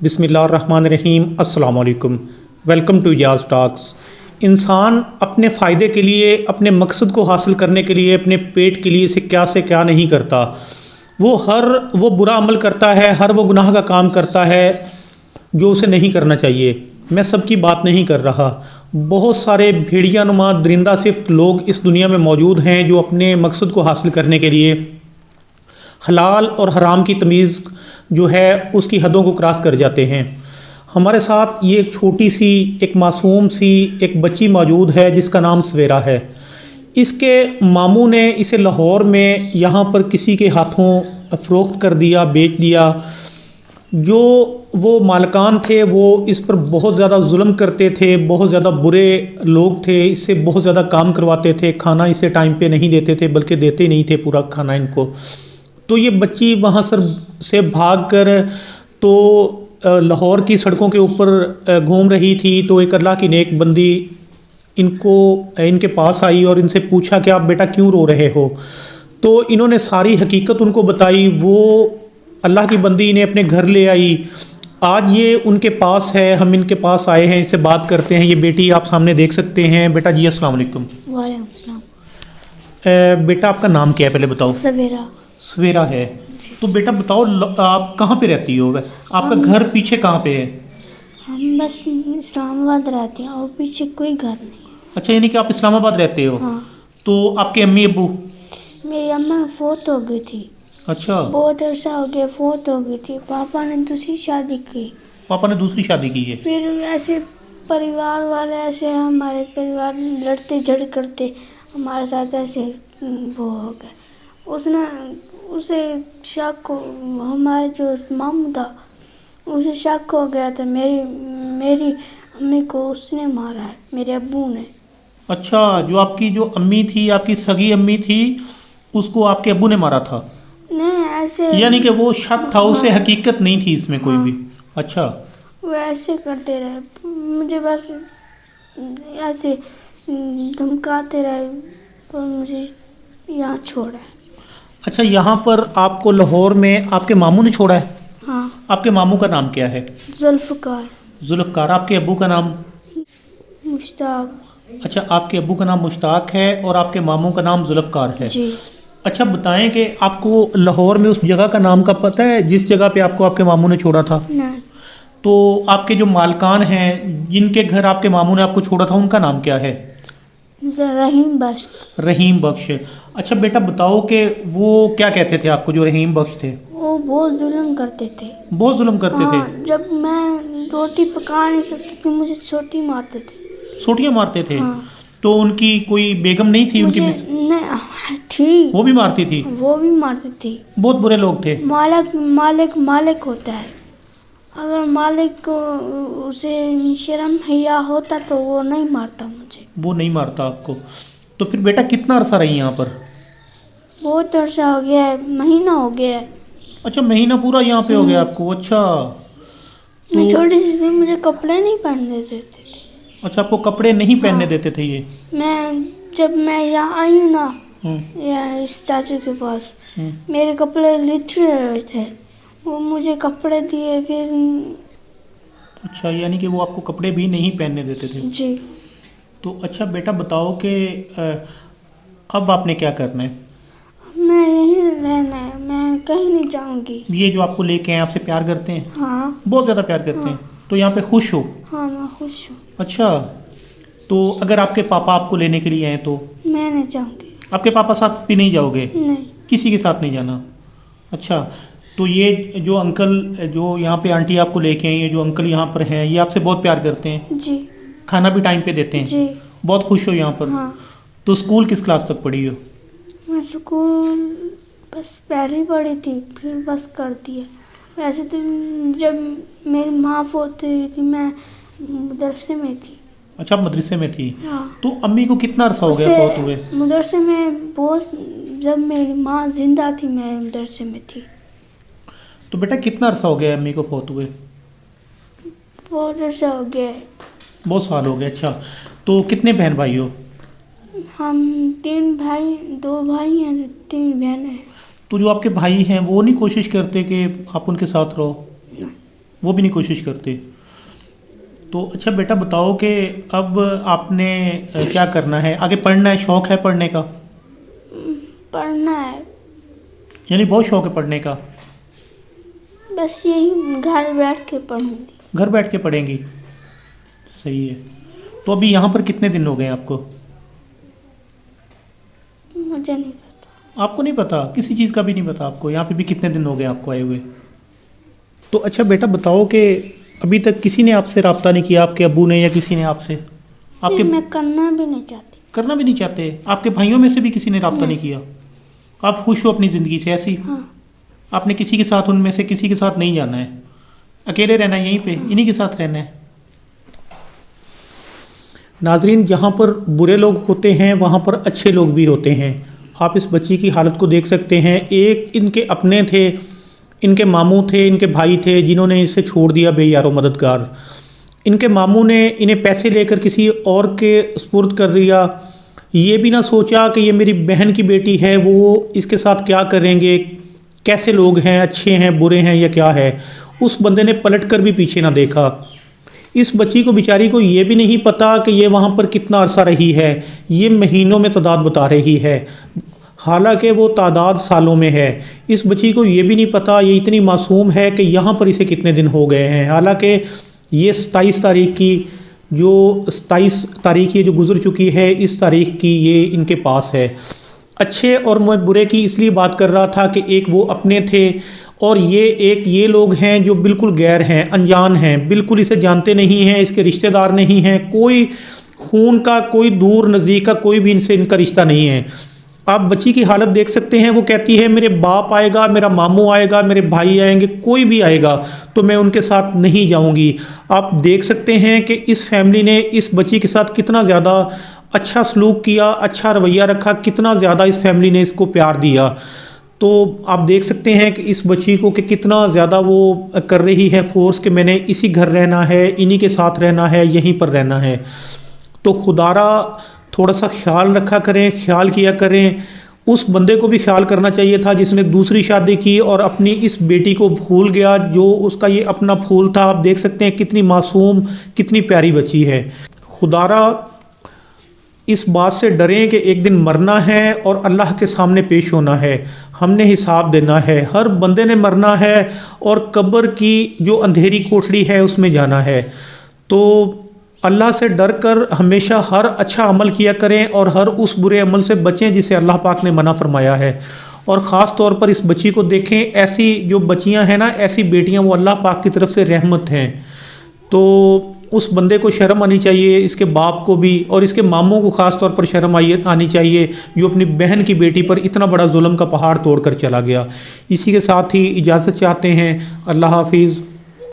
बिस्मिल्लाहिर्रहमानिर्रहीम अस्सलाम वालेकुम। Welcome to Yaz talks. इंसान अपने फ़ायदे के लिए, अपने मकसद को हासिल करने के लिए, अपने पेट के लिए से क्या नहीं करता। वो बुरा अमल करता है, हर वो गुनाह का काम करता है जो उसे नहीं करना चाहिए। मैं सबकी बात नहीं कर रहा। बहुत सारे भेड़िया नुमा दरिंदा सिर्फ लोग इस दुनिया में मौजूद हैं जो अपने मकसद को हासिल करने के लिए हलाल और हराम की तमीज़ जो है उसकी हदों को क्रॉस कर जाते हैं। हमारे साथ ये एक छोटी सी, एक मासूम सी एक बच्ची मौजूद है जिसका नाम सवेरा है। इसके मामू ने इसे लाहौर में यहाँ पर किसी के हाथों फ़रोख्त कर दिया, बेच दिया। जो वो मालकान थे वो इस पर बहुत ज़्यादा जुल्म करते थे, बहुत ज़्यादा बुरे लोग थे, इससे बहुत ज़्यादा काम करवाते थे, खाना इसे टाइम पे नहीं देते थे, बल्कि देते नहीं थे पूरा खाना इनको। तो ये बच्ची वहाँ से भाग कर तो लाहौर की सड़कों के ऊपर घूम रही थी। तो एक अल्लाह की नेक बंदी इनके पास आई और इनसे पूछा कि आप बेटा क्यों रो रहे हो। तो इन्होंने सारी हकीकत उनको बताई। वो अल्लाह की बंदी इन्हें अपने घर ले आई। आज ये उनके पास है, हम इनके पास आए हैं, इससे बात करते हैं। ये बेटी आप सामने देख सकते हैं। बेटा जी अस्सलाम वालेकुम। वालेकुम सलाम। बेटा आपका नाम क्या है पहले बताओ। सवेरा। सवेरा है। तो बेटा बताओ आप कहाँ पे रहती हो? वैसे आपका घर पीछे कहाँ पे है? हम बस इस्लामाबाद रहते हैं और पीछे कोई घर नहीं है। अच्छा, यानी कि आप इस्लामाबाद रहते हो। हाँ। तो आपके अम्मी अब्बू? मेरी अम्मा फोत हो गई थी। अच्छा, बहुत अर्सा हो गया, फोत हो गई थी। पापा ने दूसरी शादी की। पापा ने दूसरी शादी की है। फिर ऐसे परिवार वाले ऐसे हमारे परिवार लड़ते झगड़ करते हमारे साथ ऐसे वो हो गए। उसने उसे शक हो, हमारे जो मामू था उसे शक हो गया था मेरी अम्मी को उसने मारा है, मेरे अब्बू ने। अच्छा, जो अम्मी थी, आपकी सगी अम्मी थी, उसको आपके अब्बू ने मारा था? नहीं ऐसे, यानी कि वो शक था, उसे हाँ, हकीकत नहीं थी इसमें कोई हाँ, भी। अच्छा, वो ऐसे करते रहे, मुझे बस ऐसे धमकाते रहे और मुझे यहाँ छोड़ा। अच्छा, यहाँ पर आपको लाहौर में आपके मामू ने छोड़ा है? हाँ। आपके मामू का नाम क्या है? जुल्फ़कार। जुल्फ़कार। आपके अब्बू का नाम? मुश्ताक। अच्छा, आपके अब्बू का नाम मुश्ताक है और आपके मामू का नाम जुल्फ़कार है। जी। अच्छा, बताएं कि आपको लाहौर में उस जगह का नाम का पता है जिस जगह पे आपको आपके मामू ने छोड़ा था? नहीं। तो आपके जो मालकान हैं जिनके घर आपके मामू ने आपको छोड़ा था उनका नाम क्या है? रहीम बख्श। रहीम बख्श। अच्छा बेटा बताओ कि वो क्या कहते थे आपको, जो रहीम बख्श थे? वो बहुत जुल्म करते थे। बहुत जुल्म करते हाँ, थे? जब मैं रोटी पका नहीं सकती थी मुझे छोटी मारते थे। सोटियाँ मारते थे? हाँ। तो उनकी कोई बेगम नहीं थी उनकी? मुझे नहीं थी। वो भी मारती थी? वो भी मारती थी। बहुत बुरे लोग थे? मालिक मालिक मालिक होता है, अगर मालिक को उसे शर्म हया होता तो वो नहीं मारता मुझे। वो नहीं मारता आपको? तो फिर बेटा कितना अरसा रही यहाँ पर? बहुत अर्सा हो गया है, महीना हो गया है। अच्छा, महीना पूरा यहाँ पे हो गया आपको? अच्छा, मैं तो छोटी सी थी, मुझे कपड़े नहीं पहनने देते थे। अच्छा, आपको कपड़े नहीं पहनने हाँ। देते थे ये? जब मैं यहाँ आई हूँ ना, हम्म, यहाँ इस चाचू के पास, हम्म। मेरे कपड़े लिथड़े हुए थे, वो मुझे कपड़े दिए फिर। अच्छा, यानी कि वो आपको कपड़े भी नहीं पहनने देते थे? जी। तो अच्छा बेटा बताओ कि अब आपने क्या करना है? मैं यहीं रहना है, मैं कहीं नहीं जाऊंगी। ये जो आपको लेके आए आपसे प्यार करते हैं? हाँ। बहुत ज़्यादा प्यार करते हैं? हाँ। तो यहाँ पे खुश हो? हाँ, मैं खुश हूँ। अच्छा, तो अगर आपके पापा आपको लेने के लिए आए तो? मैं नहीं जाऊंगी। आपके पापा साथ भी नहीं जाओगे? नहीं। किसी के साथ नहीं जाना? अच्छा, तो ये जो अंकल, जो यहाँ पे आंटी आपको लेके आई, ये जो अंकल यहाँ पर हैं, ये आपसे बहुत प्यार करते हैं? जी। खाना भी टाइम पे देते हैं? जी। बहुत खुश हो यहाँ पर? हाँ। तो स्कूल किस क्लास तक पढ़ी हो? मैं स्कूल बस पहले पढ़ी थी, फिर बस कर दिया। वैसे तो जब मेरी माँ फोत हुई थी मैं मदरसे में थी। अच्छा, आप मदरसे में थी? हाँ। तो अम्मी को कितना अरसा हो गया बहुत हुए? मदरसे में बहुत, जब मेरी माँ जिंदा थी मैं मदरसे में थी। तो बेटा कितना अरसा हो गया अम्मी को फौत हुए? बहुत अर्सा हो गया है। बहुत साल हो गए। अच्छा, तो कितने बहन भाई हो? हम 3 भाई, 2 भाई हैं, 3 बहन हैं। तो जो आपके भाई हैं वो नहीं कोशिश करते कि आप उनके साथ रहो? वो भी नहीं कोशिश करते। तो अच्छा बेटा बताओ कि अब आपने क्या करना है, आगे पढ़ना है, शौक है पढ़ने का? पढ़ना है। यानी बहुत शौक है पढ़ने का? बस यही घर बैठ के पढ़ूंगी। घर बैठ के पढ़ेंगी, सही है। तो अभी यहाँ पर कितने दिन हो गए आपको? मुझे नहीं पता। आपको नहीं पता, किसी चीज़ का भी नहीं पता आपको? यहाँ पे भी कितने दिन हो गए आपको आए हुए? तो अच्छा बेटा बताओ कि अभी तक किसी ने आपसे रब्ता नहीं किया, आपके अब्बू ने या किसी ने आपसे? आपके नहीं, मैं करना भी नहीं चाहती। करना भी नहीं चाहते? आपके भाइयों में से भी किसी ने रब्ता नहीं किया? आप खुश हो अपनी ज़िंदगी से ऐसी? हाँ। आपने किसी के साथ, उनमें से किसी के साथ नहीं जाना है, अकेले रहना है, यहीं पे इन्हीं के साथ रहना है। नाजरीन, जहाँ पर बुरे लोग होते हैं वहाँ पर अच्छे लोग भी होते हैं। आप इस बच्ची की हालत को देख सकते हैं। एक इनके अपने थे, इनके मामू थे, इनके भाई थे जिन्होंने इसे छोड़ दिया बेयारो मददगार। इनके मामू ने इन्हें पैसे लेकर किसी और के सुपुर्द कर दिया। ये भी ना सोचा कि ये मेरी बहन की बेटी है, वो इसके साथ क्या करेंगे, कैसे लोग हैं, अच्छे हैं, बुरे हैं या क्या है। उस बंदे ने पलट कर भी पीछे ना देखा। इस बच्ची को, बेचारी को, ये भी नहीं पता कि ये वहाँ पर कितना अरसा रही है। ये महीनों में तादाद बता रही है, हालांकि वो तादाद सालों में है। इस बच्ची को ये भी नहीं पता, ये इतनी मासूम है कि यहाँ पर इसे कितने दिन हो गए हैं। हालांकि ये 27 तारीख की, जो 27 तारीख ये जो गुजर चुकी है, इस तारीख की ये इनके पास है। अच्छे और मैं बुरे की इसलिए बात कर रहा था कि एक वो अपने थे और ये लोग हैं जो बिल्कुल गैर हैं, अनजान हैं, बिल्कुल इसे जानते नहीं हैं, इसके रिश्तेदार नहीं हैं, कोई खून का, कोई दूर नज़दीक का कोई भी इनसे इनका रिश्ता नहीं है। आप बच्ची की हालत देख सकते हैं। वो कहती है मेरे बाप आएगा, मेरा मामू आएगा, मेरे भाई आएंगे, कोई भी आएगा तो मैं उनके साथ नहीं जाऊंगी। आप देख सकते हैं कि इस फैमिली ने इस बच्ची के साथ कितना ज़्यादा अच्छा सलूक किया, अच्छा रवैया रखा, कितना ज़्यादा इस फैमिली ने इसको प्यार दिया। तो आप देख सकते हैं कि इस बच्ची को कि कितना ज़्यादा वो कर रही है फोर्स कि मैंने इसी घर रहना है, इन्हीं के साथ रहना है, यहीं पर रहना है। तो खुदारा थोड़ा सा ख्याल रखा करें, ख्याल किया करें। उस बंदे को भी ख्याल करना चाहिए था जिसने दूसरी शादी की और अपनी इस बेटी को भूल गया, जो उसका ये अपना फूल था। आप देख सकते हैं कितनी मासूम, कितनी प्यारी बच्ची है। खुदारा इस बात से डरें कि एक दिन मरना है और अल्लाह के सामने पेश होना है, हमने हिसाब देना है। हर बंदे ने मरना है और कब्र की जो अंधेरी कोठरी है उसमें जाना है। तो अल्लाह से डर कर हमेशा हर अच्छा अमल किया करें और हर उस बुरे अमल से बचें जिसे अल्लाह पाक ने मना फरमाया है। और ख़ास तौर पर इस बच्ची को देखें, ऐसी जो बच्चियां हैं ना, ऐसी बेटियां, वो अल्लाह पाक की तरफ से रहमत हैं। तो उस बंदे को शर्म आनी चाहिए, इसके बाप को भी और इसके मामों को ख़ास तौर पर शर्म आनी चाहिए, जो अपनी बहन की बेटी पर इतना बड़ा जुल्म का पहाड़ तोड़ कर चला गया। इसी के साथ ही इजाज़त चाहते हैं। अल्लाह हाफिज़।